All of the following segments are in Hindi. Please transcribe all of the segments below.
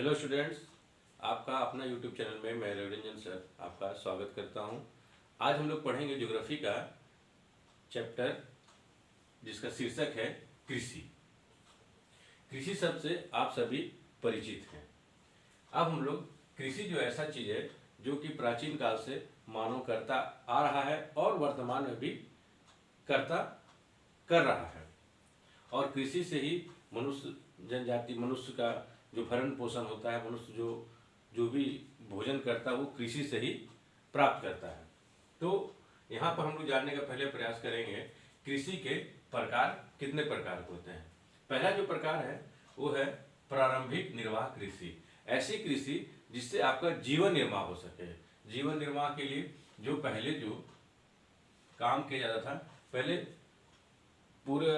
हेलो स्टूडेंट्स, आपका अपना यूट्यूब चैनल में मैं रविरंजन सर आपका स्वागत करता हूं। आज हम लोग पढ़ेंगे ज्योग्राफी का चैप्टर जिसका शीर्षक है कृषि। कृषि शब्द से आप सभी परिचित हैं। अब हम लोग कृषि जो ऐसा चीज है जो कि प्राचीन काल से मानव करता आ रहा है और वर्तमान में भी करता कर रहा है, और कृषि से ही मनुष्य जनजाति मनुष्य का जो भरण पोषण होता है, मनुष्य जो जो भी भोजन करता है वो कृषि से ही प्राप्त करता है। तो यहाँ पर हम लोग जानने का पहले प्रयास करेंगे कृषि के प्रकार कितने प्रकार के होते हैं। पहला जो प्रकार है वो है प्रारंभिक निर्वाह कृषि। ऐसी कृषि जिससे आपका जीवन निर्वाह हो सके। जीवन निर्वाह के लिए जो पहले जो काम किया जाता था, पहले पूरे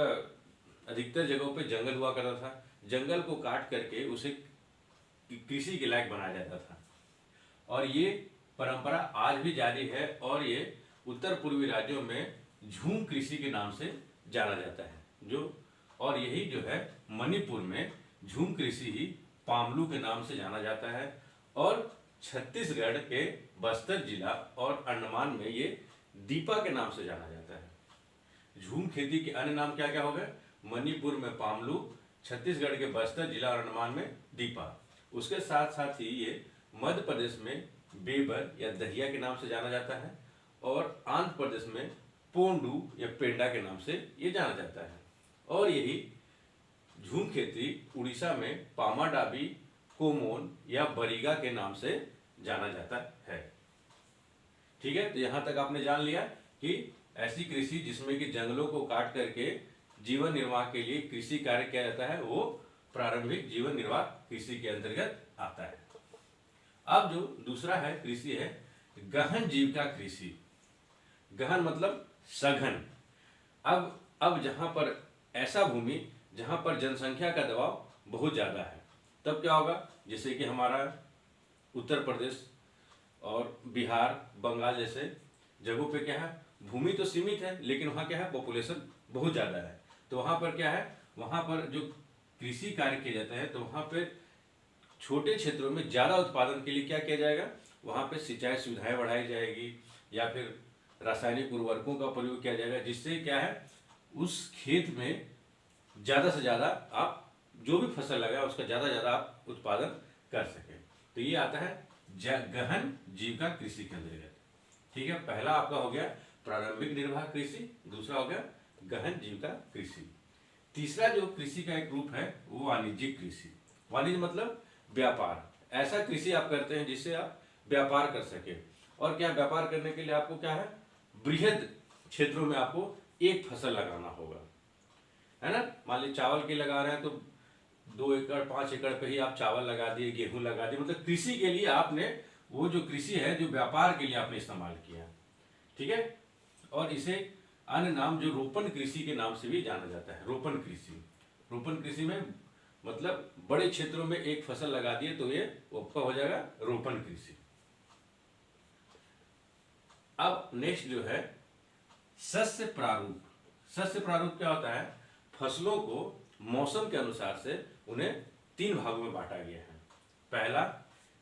अधिकतर जगहों पे जंगल हुआ करता था। जंगल को काट करके उसे कृषि के लायक बनाया जाता था, और ये परंपरा आज भी जारी है, और ये उत्तर पूर्वी राज्यों में झूम कृषि के नाम से जाना जाता है। और यही जो है मणिपुर में झूम कृषि ही पामलू के नाम से जाना जाता है, और छत्तीसगढ़ के बस्तर जिला और अंडमान में ये दीपा के नाम से जाना जाता है। झूम खेती के अन्य नाम क्या क्या हो गए? मणिपुर में पामलू, छत्तीसगढ़ के बस्तर जिला और अंडमान में दीपा। उसके साथ साथ ही ये मध्य प्रदेश में बेबर या दहिया के नाम से जाना जाता है, और आंध्र प्रदेश में पोंडू या पेंडा के नाम से ये जाना जाता है। और यही झूम खेती उड़ीसा में पामाडाबी, कोमोन या बरीगा के नाम से जाना जाता है। ठीक है, तो यहाँ तक आपने जान लिया कि ऐसी कृषि जिसमें कि जंगलों को काट करके जीवन निर्वाह के लिए कृषि कार्य किया जाता है वो प्रारंभिक जीवन निर्वाह कृषि के अंतर्गत आता है। अब जो दूसरा है कृषि है गहन जीविका कृषि। गहन मतलब सघन। अब जहां पर ऐसा भूमि जहां पर जनसंख्या का दबाव बहुत ज्यादा है, तब क्या होगा? जैसे कि हमारा उत्तर प्रदेश और बिहार, बंगाल जैसे जगहों पे क्या है, भूमि तो सीमित है लेकिन वहाँ क्या है, पॉपुलेशन बहुत ज़्यादा है। तो वहाँ पर क्या है, वहाँ पर जो कृषि कार्य किए जाते हैं तो वहाँ पे छोटे क्षेत्रों में ज़्यादा उत्पादन के लिए क्या किया जाएगा, वहाँ पे सिंचाई सुविधाएं बढ़ाई जाएगी या फिर रासायनिक उर्वरकों का प्रयोग किया जाएगा, जिससे क्या है उस खेत में ज़्यादा से ज़्यादा आप जो भी फसल लगाए उसका ज़्यादा ज़्यादा आप उत्पादन कर सकें। तो ये आता है गहन जीविका कृषि के अंतर्गत। ठीक है, पहला आपका हो गया प्रारंभिक निर्वाह कृषि, दूसरा हो गया गहन जीविका कृषि। तीसरा जो कृषि का एक रूप है वो वाणिज्यिक कृषि। वाणिज्य मतलब व्यापार। ऐसा कृषि आप करते हैं जिससे आप व्यापार कर सके। और क्या व्यापार करने के लिए आपको क्या है, बृहद क्षेत्रों में आपको एक फसल लगाना होगा, है ना। मान लीजिए चावल के लगा रहे हैं तो 2 एकड़ 5 एकड़ पे ही आप चावल लगा दिए, गेहूं लगा दिए। मतलब कृषि के लिए आपने वो जो कृषि है जो व्यापार के लिए आपने इस्तेमाल किया। ठीक है, और इसे अन्य नाम जो रोपण कृषि के नाम से भी जाना जाता है। रोपण कृषि, रोपण कृषि में मतलब बड़े क्षेत्रों में एक फसल लगा दिए तो ये आपका हो जाएगा रोपण कृषि। अब नेक्स्ट जो है शस्य प्रारूप। शस्य प्रारूप क्या होता है? फसलों को मौसम के अनुसार से उन्हें 3 भागों में बांटा गया है। पहला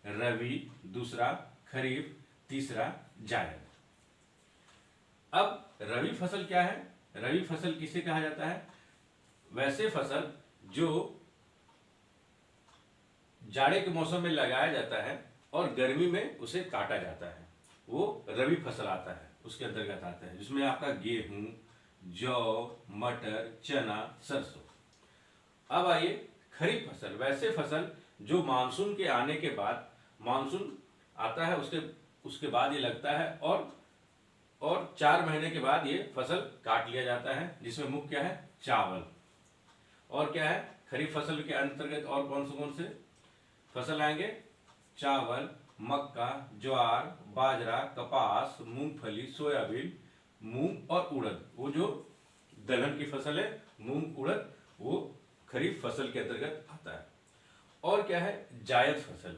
रबी, दूसरा खरीफ, तीसरा जायद। अब रबी फसल क्या है? रबी फसल किसे कहा जाता है? वैसे फसल जो जाड़े के मौसम में लगाया जाता है और गर्मी में उसे काटा जाता है, वो रबी फसल आता है, उसके अंतर्गत आता है, जिसमें आपका गेहूं, जौ, मटर, चना, सरसों। अब आइए खरीफ फसल। वैसे फसल जो मानसून के आने के बाद, मानसून आता है उसके बाद ये लगता है, और 4 महीने के बाद ये फसल काट लिया जाता है, जिसमें मुख्य क्या है, चावल। और क्या है, खरीफ फसल के अंतर्गत और कौन से फसल आएंगे? चावल, मक्का, ज्वार, बाजरा, कपास, मूंगफली, सोयाबीन, मूंग और उड़द। वो जो दलहन की फसल है मूंग उड़द, वो खरीफ फसल के अंतर्गत आता है। और क्या है, जायद फसल।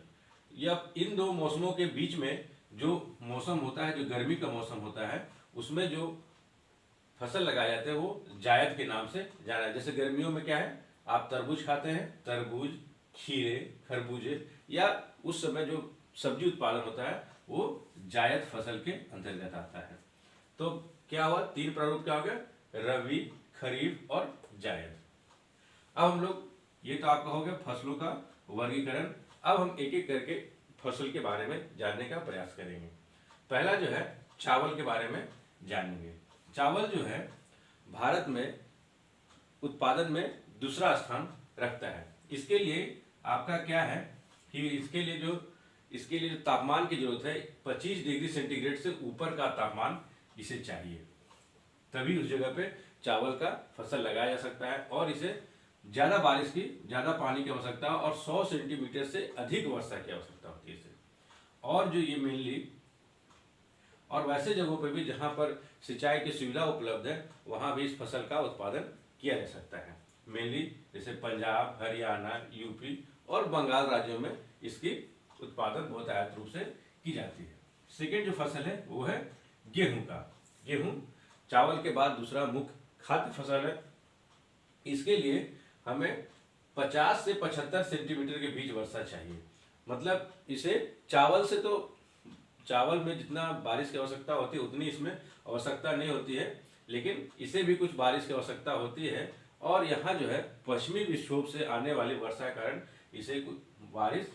यह इन 2 मौसमों के बीच में जो मौसम होता है, जो गर्मी का मौसम होता है, उसमें जो फसल लगाए जाते हैं वो जायद के नाम से जाना है। जैसे गर्मियों में क्या है, आप तरबूज खाते हैं, तरबूज, खीरे, खरबूजे या उस समय जो सब्जी उत्पादन होता है वो जायद फसल के अंतर्गत आता है। तो क्या हुआ, तीन प्रारूप क्या हो गया, रबी, खरीफ और जायद। अब हम लोग, ये तो आपका हो गया फसलों का वर्गीकरण। अब हम एक एक करके फसल के बारे में जानने का प्रयास करेंगे। पहला जो है चावल के बारे में जानेंगे। चावल जो है भारत में उत्पादन में दूसरा स्थान रखता है। इसके लिए आपका क्या है कि इसके लिए जो तापमान की जरूरत है 25 डिग्री सेंटीग्रेड से ऊपर का तापमान इसे चाहिए, तभी उस जगह पे चावल का फसल लगाया जा सकता है। और इसे ज़्यादा बारिश की, ज़्यादा पानी की आवश्यकता और 100 सेंटीमीटर से अधिक वर्षा की आवश्यकता होती है इसे। और जो ये मेनली, और वैसे जगहों पर भी जहाँ पर सिंचाई की सुविधा उपलब्ध है वहाँ भी इस फसल का उत्पादन किया जा सकता है। मेनली जैसे पंजाब, हरियाणा, यूपी और बंगाल राज्यों में इसकी उत्पादन बहुत आयत रूप से की जाती है। सेकेंड जो फसल है वो है गेहूं का। गेहूं चावल के बाद दूसरा मुख्य खाद्य फसल है। इसके लिए हमें 50 से 75 सेंटीमीटर के बीच वर्षा चाहिए। मतलब इसे चावल में जितना बारिश की आवश्यकता होती है उतनी इसमें आवश्यकता नहीं होती है, लेकिन इसे भी कुछ बारिश की आवश्यकता होती है। और यहाँ जो है पश्चिमी विक्षोभ से आने वाली वर्षा के कारण इसे कुछ बारिश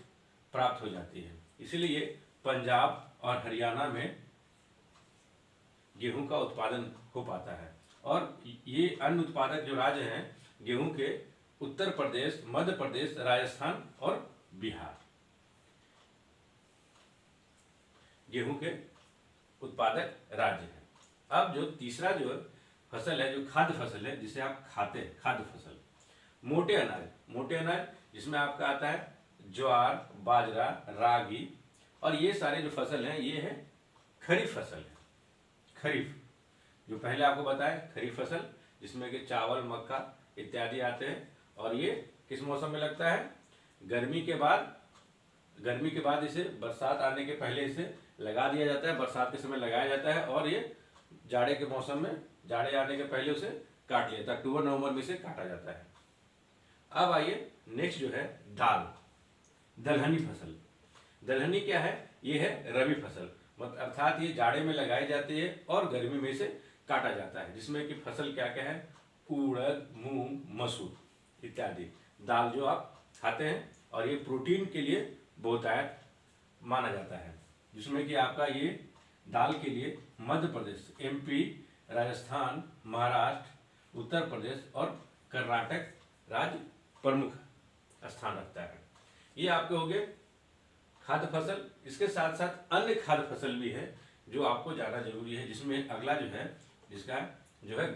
प्राप्त हो जाती है। इसीलिए पंजाब और हरियाणा में गेहूं का उत्पादन हो पाता है। और ये अन्य उत्पादक जो राज्य हैं गेहूं के, उत्तर प्रदेश, मध्य प्रदेश, राजस्थान और बिहार गेहूं के उत्पादक राज्य हैं। अब जो तीसरा जो फसल है, जो खाद्य फसल है, जिसे आप खाते हैं, खाद्य फसल, मोटे अनाज जिसमें आपका आता है ज्वार, बाजरा, रागी, और ये सारे जो फसल हैं ये है खरीफ फसल है। खरीफ जो पहले आपको बताया, खरीफ फसल जिसमें कि चावल, मक्का इत्यादि आते हैं। और ये किस मौसम में लगता है, गर्मी के बाद इसे बरसात आने के पहले इसे लगा दिया जाता है, बरसात के समय लगाया जाता है। और ये जाड़े के मौसम में, जाड़े आने के पहले उसे काट लिया जाता है, अक्टूबर नवंबर में इसे काटा जाता है। अब आइए नेक्स्ट जो है दलहनी फसल। दलहनी क्या है, ये है रबी फसल, मतलब अर्थात ये जाड़े में लगाई जाती है और गर्मी में इसे काटा जाता है, जिसमें कि फसल क्या क्या है, उड़द, मूंग, मसूर इत्यादि दाल जो आप खाते हैं। और ये प्रोटीन के लिए बहुतायत माना जाता है, जिसमें कि आपका ये दाल के लिए मध्य प्रदेश, एमपी, राजस्थान, महाराष्ट्र, उत्तर प्रदेश और कर्नाटक राज्य प्रमुख स्थान रखता है। ये आपके हो गए खाद्य फसल। इसके साथ साथ अन्य खाद्य फसल भी है जो आपको जानना जरूरी है, जिसमें अगला जो है, जिसका जो है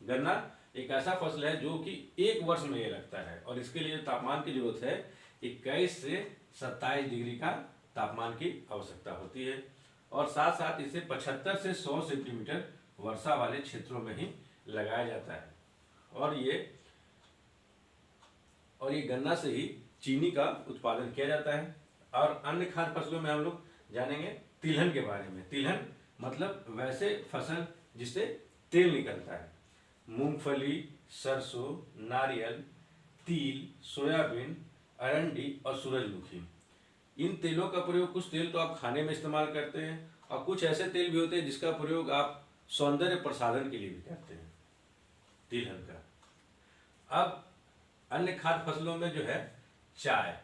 गन्ना एक ऐसा फसल है जो कि एक वर्ष में ये लगता है। और इसके लिए तापमान की जरूरत है 21 से 27 डिग्री का तापमान की आवश्यकता होती है। और साथ साथ इसे 75 से 100 सेंटीमीटर वर्षा वाले क्षेत्रों में ही लगाया जाता है। और ये गन्ना से ही चीनी का उत्पादन किया जाता है। और अन्य खाद्य फसलों में हम लोग जानेंगे तिलहन के बारे में। तिलहन मतलब वैसे फसल जिससे तेल निकलता है। मूंगफली, सरसों, नारियल, तिल, सोयाबीन, अरंडी और सूरजमुखी, इन तेलों का प्रयोग, कुछ तेल तो आप खाने में इस्तेमाल करते हैं और कुछ ऐसे तेल भी होते हैं जिसका प्रयोग आप सौंदर्य प्रसाधन के लिए भी करते हैं, तिलहन का। अब अन्य खाद्य फसलों में जो है चाय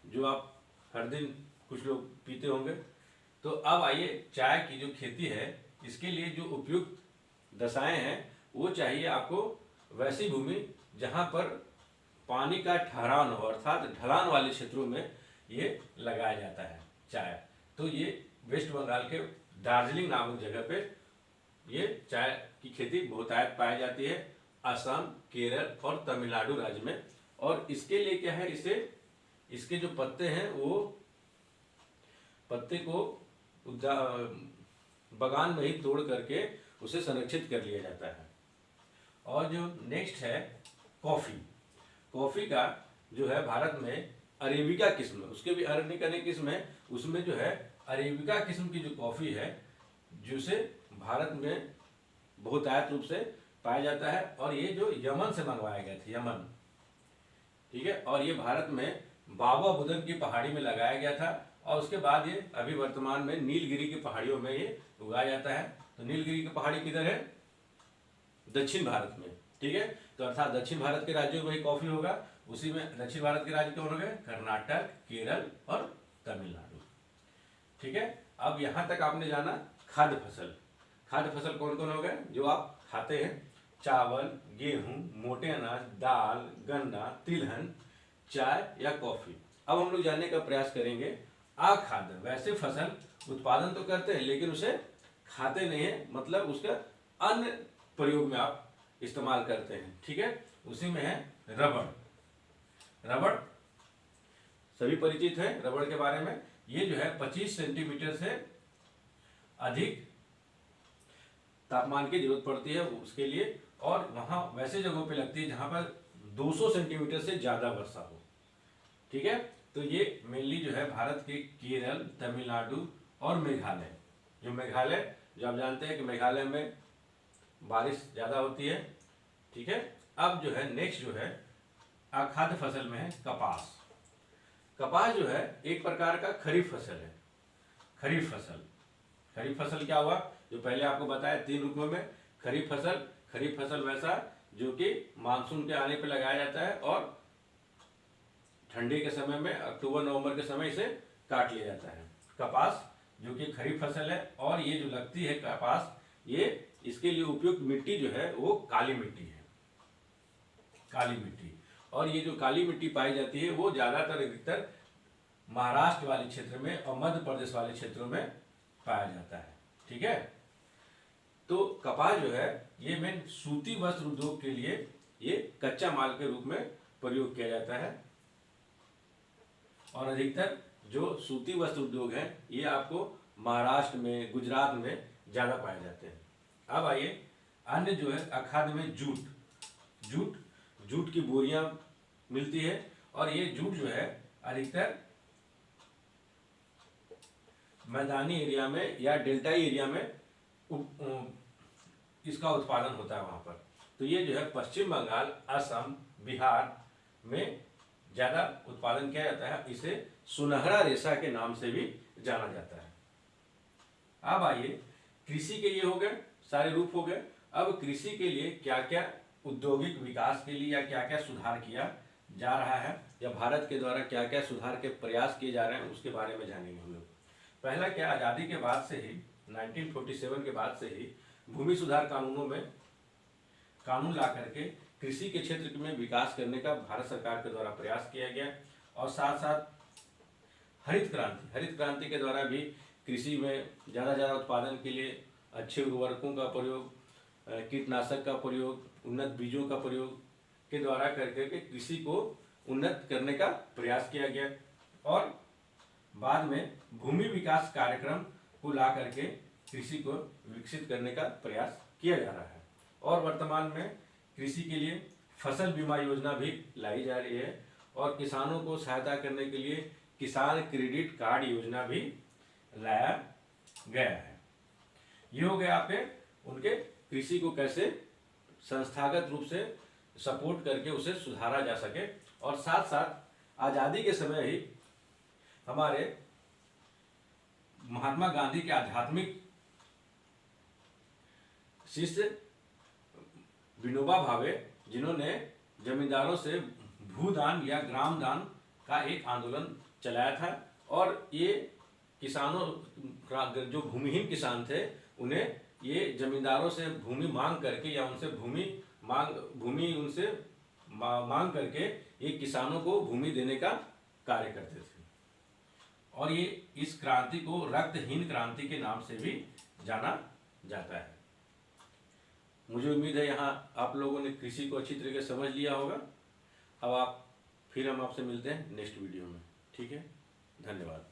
जो आप हर दिन कुछ लोग पीते होंगे। तो अब आइए, चाय की जो खेती है इसके लिए जो उपयुक्त दशाएं हैं वो चाहिए आपको वैसी भूमि जहां पर पानी का ठहराव हो, अर्थात ढलान वाले क्षेत्रों में ये लगाया जाता है चाय। तो ये वेस्ट बंगाल के दार्जिलिंग नामक जगह पे ये चाय की खेती बहुतायत पाई जाती है, असम, केरल और तमिलनाडु राज्य में। और इसके लिए क्या है, इसके जो पत्ते हैं वो पत्ते को बगान में ही तोड़ करके उसे संरक्षित कर लिया जाता है। और जो नेक्स्ट है कॉफी का जो है भारत में अरेबिका किस्म, उसके भी अनेक किस्म है, उसमें जो है अरेबिका किस्म की जो कॉफी है जिसे भारत में बहुतायत रूप से पाया जाता है। और ये जो यमन से मंगवाया गया था, ठीक है। और ये भारत में बाबा बुदन की पहाड़ी में लगाया गया था और उसके बाद ये अभी वर्तमान में नीलगिरी की पहाड़ियों में ये उगाया जाता है। तो नीलगिरी की पहाड़ी किधर है? दक्षिण भारत में, ठीक है। तो अर्थात दक्षिण भारत के राज्यों में ही कॉफी होगा। उसी में दक्षिण भारत के राज्य कौन हो गए? कर्नाटक, केरल और तमिलनाडु, ठीक है। अब यहां तक आपने जाना खाद्य फसल। खाद्य फसल कौन कौन हो गए जो आप खाते हैं? चावल, गेहूं, मोटे अनाज, दाल, गन्ना, तिलहन, चाय या कॉफी। अब हम लोग जानने का प्रयास करेंगे अखाद्य। वैसे फसल उत्पादन तो करते हैं लेकिन उसे खाते नहीं है, मतलब उसका अन्य प्रयोग में आप इस्तेमाल करते हैं, ठीक है। उसी में है रबड़। रबड़ सभी परिचित है रबड़ के बारे में। ये जो है 25 सेंटीमीटर से अधिक तापमान की जरूरत पड़ती है उसके लिए, और वहां वैसे जगहों पे लगती है जहां पर 200 सेंटीमीटर से ज्यादा वर्षा हो, ठीक है। तो ये मेनली जो है भारत के केरल, तमिलनाडु और मेघालय, जो मेघालय जो आप जानते हैं कि मेघालय में बारिश ज्यादा होती है, ठीक है। अब जो है नेक्स्ट जो है अखाद्य फसल में है कपास। कपास जो है एक प्रकार का खरीफ फसल है। खरीफ फसल, खरीफ फसल क्या हुआ? जो पहले आपको बताया 3 रूपों में। खरीफ फसल वैसा जो कि मानसून के आने पर लगाया जाता है और ठंडी के समय में अक्टूबर नवंबर के समय इसे काट लिया जाता है। कपास जो कि खरीफ फसल है, और ये जो लगती है कपास, ये इसके लिए उपयुक्त मिट्टी जो है वो काली मिट्टी है, काली मिट्टी। और ये जो काली मिट्टी पाई जाती है वो ज्यादातर अधिकतर महाराष्ट्र वाले क्षेत्र में और मध्य प्रदेश वाले क्षेत्रों में पाया जाता है, ठीक है। तो कपास जो है ये मेन सूती वस्त्र उद्योग के लिए ये कच्चा माल के रूप में प्रयोग किया जाता है, और अधिकतर जो सूती वस्त्र उद्योग है ये आपको महाराष्ट्र में, गुजरात में ज्यादा पाए जाते हैं। अब आइए अन्य जो है अखाद्य में जूट की बोरियां मिलती है, और ये जूट जो है अधिकतर मैदानी एरिया में या डेल्टाई एरिया में इसका उत्पादन होता है वहां पर। तो ये जो है पश्चिम बंगाल, असम, बिहार में ज्यादा उत्पादन किया जाता है। इसे सुनहरा रेशा के नाम से भी जाना जाता है। अब आइए कृषि के ये हो गए सारे रूप हो गए। अब कृषि के लिए क्या क्या औद्योगिक विकास के लिए या क्या क्या सुधार किया जा रहा है, या भारत के द्वारा क्या क्या सुधार के प्रयास किए जा रहे हैं, उसके बारे में जानेंगे हम लोग। पहला क्या, आज़ादी के बाद से ही 1947 के बाद से ही भूमि सुधार कानूनों में कानून ला करके कृषि के क्षेत्र में विकास करने का भारत सरकार के द्वारा प्रयास किया गया, और साथ साथ हरित क्रांति के द्वारा भी कृषि में ज़्यादा उत्पादन के लिए अच्छे उर्वरकों का प्रयोग, कीटनाशक का प्रयोग, उन्नत बीजों का प्रयोग के द्वारा करके कृषि को उन्नत करने का प्रयास किया गया, और बाद में भूमि विकास कार्यक्रम को ला करके कृषि को विकसित करने का प्रयास किया जा रहा है। और वर्तमान में कृषि के लिए फसल बीमा योजना भी लाई जा रही है, और किसानों को सहायता करने के लिए किसान क्रेडिट कार्ड योजना भी लाया गया है। ये हो गया आपके उनके कृषि को कैसे संस्थागत रूप से सपोर्ट करके उसे सुधारा जा सके। और साथ साथ आज़ादी के समय ही हमारे महात्मा गांधी के आध्यात्मिक शिष्य विनोबा भावे, जिन्होंने जमींदारों से भूदान या ग्राम दान का एक आंदोलन चलाया था, और ये किसानों जो भूमिहीन किसान थे उन्हें ये जमींदारों से भूमि मांग करके या उनसे भूमि उनसे मांग करके ये किसानों को भूमि देने का कार्य करते थे, और ये इस क्रांति को रक्तहीन क्रांति के नाम से भी जाना जाता है। मुझे उम्मीद है यहाँ आप लोगों ने कृषि को अच्छी तरीके से समझ लिया होगा। अब हम आपसे मिलते हैं नेक्स्ट वीडियो में, ठीक है। धन्यवाद।